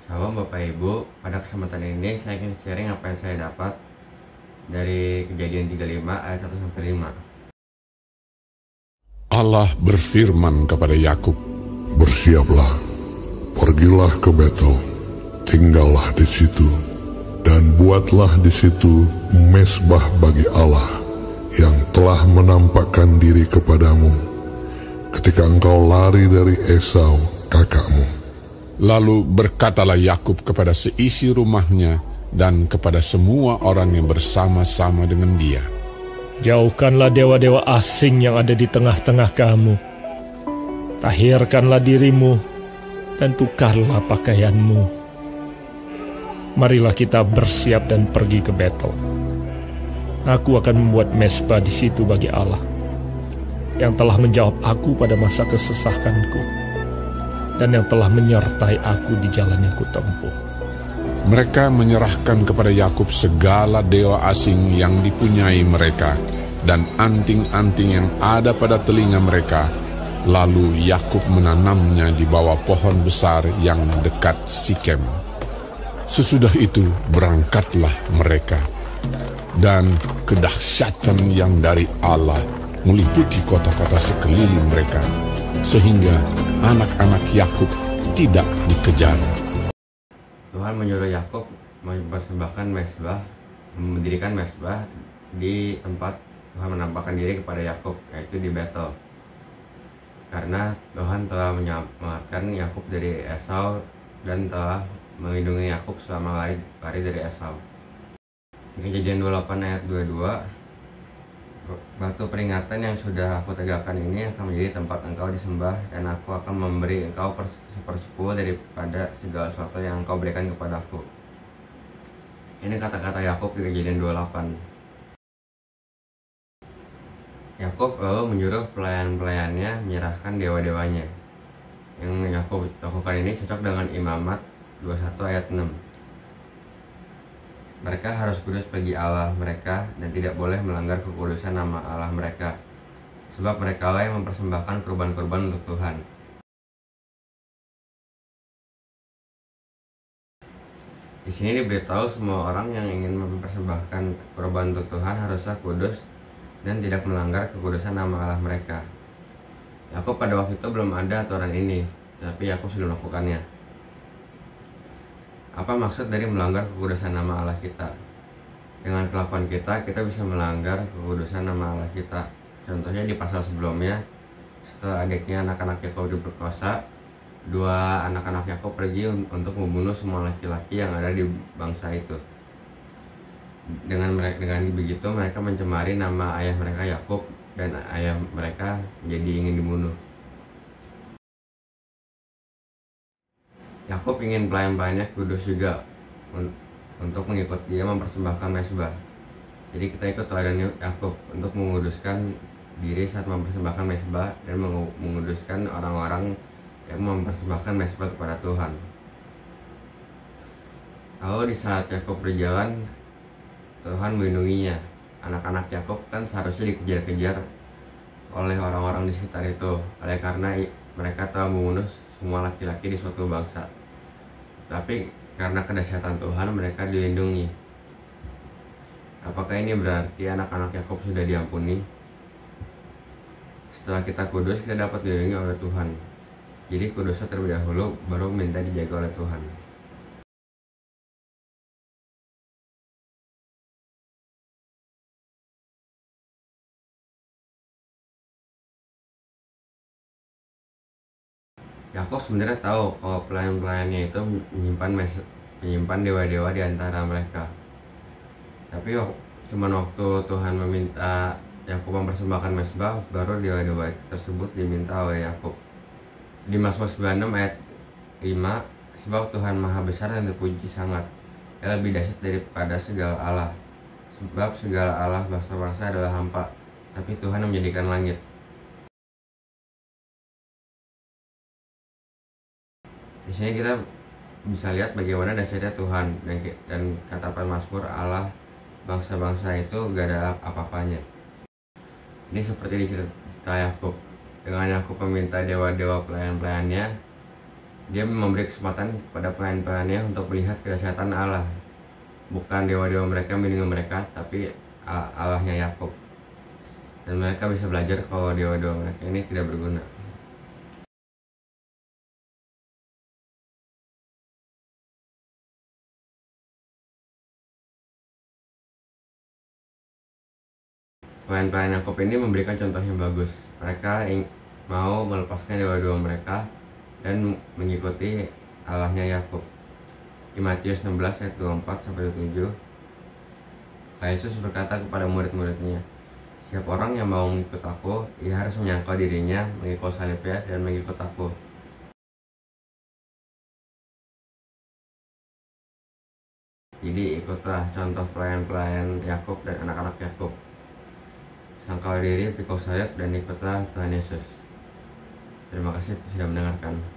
Shalom Bapak Ibu, pada kesempatan ini saya ingin sharing apa yang saya dapat dari Kejadian 35 ayat 1-5. Allah berfirman kepada Yakub, "Bersiaplah, pergilah ke Betel, tinggallah di situ, dan buatlah di situ mezbah bagi Allah yang telah menampakkan diri kepadamu ketika engkau lari dari Esau kakakmu." Lalu berkatalah Yakub kepada seisi rumahnya dan kepada semua orang yang bersama-sama dengan dia, "Jauhkanlah dewa-dewa asing yang ada di tengah-tengah kamu. Tahirkanlah dirimu dan tukarlah pakaianmu. Marilah kita bersiap dan pergi ke Betel. Aku akan membuat mezbah di situ bagi Allah, yang telah menjawab aku pada masa kesesakanku, dan yang telah menyertai aku di jalan yang kutempuh." Mereka menyerahkan kepada Yakub segala dewa asing yang dipunyai mereka dan anting-anting yang ada pada telinga mereka. Lalu Yakub menanamnya di bawah pohon besar yang dekat Sikem. Sesudah itu berangkatlah mereka, dan kedahsyatan yang dari Allah meliputi kota-kota sekeliling mereka, sehingga anak-anak Yakub tidak dikejar. Tuhan menyuruh Yakub mempersembahkan mezbah, mendirikan mezbah di tempat Tuhan menampakkan diri kepada Yakub, yaitu di Betel. Karena Tuhan telah menyelamatkan Yakub dari Esau dan telah melindungi Yakub selama lari dari Esau. Di Kejadian 28 ayat 22, "Batu peringatan yang sudah aku tegakkan ini akan menjadi tempat engkau disembah, dan aku akan memberi engkau sepersepuluh daripada segala sesuatu yang engkau berikan kepadaku." Ini kata-kata Yakub di Kejadian 28. Yakub lalu menyuruh pelayan-pelayannya menyerahkan dewa-dewanya. Yang Yakub lakukan ini cocok dengan Imamat 21 ayat 6. Mereka harus kudus bagi Allah mereka dan tidak boleh melanggar kekudusan nama Allah mereka, sebab mereka lah yang mempersembahkan kurban-kurban untuk Tuhan. Di sini diberitahu semua orang yang ingin mempersembahkan kurban untuk Tuhan haruslah kudus dan tidak melanggar kekudusan nama Allah mereka. Yakub pada waktu itu belum ada aturan ini, tapi Yakub sudah melakukannya. Apa maksud dari melanggar kekudusan nama Allah kita? Dengan kelakuan kita bisa melanggar kekudusan nama Allah kita. Contohnya di pasal sebelumnya, setelah adiknya anak-anak Yakub diperkosa, dua anak-anak Yakub pergi untuk membunuh semua laki-laki yang ada di bangsa itu. Dengan begitu mereka mencemari nama ayah mereka Yakub, dan ayah mereka jadi ingin dibunuh. Yakub ingin pelayan-pelayannya kudus juga untuk mengikut dia mempersembahkan mezbah. Jadi kita ikut teladan Yakub untuk menguduskan diri saat mempersembahkan mezbah dan menguduskan orang-orang yang mempersembahkan mezbah kepada Tuhan. Lalu di saat Yakub berjalan, Tuhan melindunginya. Anak-anak Yakub kan seharusnya dikejar-kejar oleh orang-orang di sekitar itu, oleh karena mereka telah membunuh semua laki-laki di suatu bangsa. Tapi karena kedahsyatan Tuhan mereka dilindungi. Apakah ini berarti anak-anak Yakub sudah diampuni? Setelah kita kudus, kita dapat dilindungi oleh Tuhan. Jadi kudusnya terlebih dahulu, baru minta dijaga oleh Tuhan. Yakub sebenarnya tahu kalau pelayan-pelayannya itu menyimpan dewa-dewa di antara mereka. Tapi cuma waktu Tuhan meminta Yakub mempersembahkan mezbah, baru dewa-dewa tersebut diminta oleh Yakub. Di Mazmur 96 ayat 5, "Sebab Tuhan maha besar dan terpuji sangat, Ia lebih dahsyat daripada segala Allah. Sebab segala Allah bangsa-bangsa adalah hampa, tapi Tuhan yang menjadikan langit." Di sini kita bisa lihat bagaimana dahsyatnya Tuhan, dan kata Mazmur, Allah bangsa-bangsa itu gak ada apa-apanya. Ini seperti di cerita Yakub. Dengan Yakub meminta dewa-dewa pelayan-pelayannya Dia memberi kesempatan kepada pelayan-pelayannya untuk melihat kedahsyatan Allah. Bukan dewa-dewa mereka melindungi mereka, tapi Allahnya Yakub. Dan mereka bisa belajar kalau dewa-dewa mereka ini tidak berguna. Pelayan-pelayan Yakub ini memberikan contoh yang bagus. Mereka mau melepaskan dewa-dewa mereka dan mengikuti Allahnya Yakub. Di Matius 16 ayat 24-27, Yesus berkata kepada murid-muridnya, "Siapa orang yang mau mengikut aku, ia harus menyangkal dirinya, mengikut salibnya, dan mengikut aku." Jadi ikutlah contoh pelayan-pelayan Yakub dan anak-anak Yakub. Sangkal diri, pikul salib, dan ikutlah Tuhan Yesus. Terima kasih sudah mendengarkan.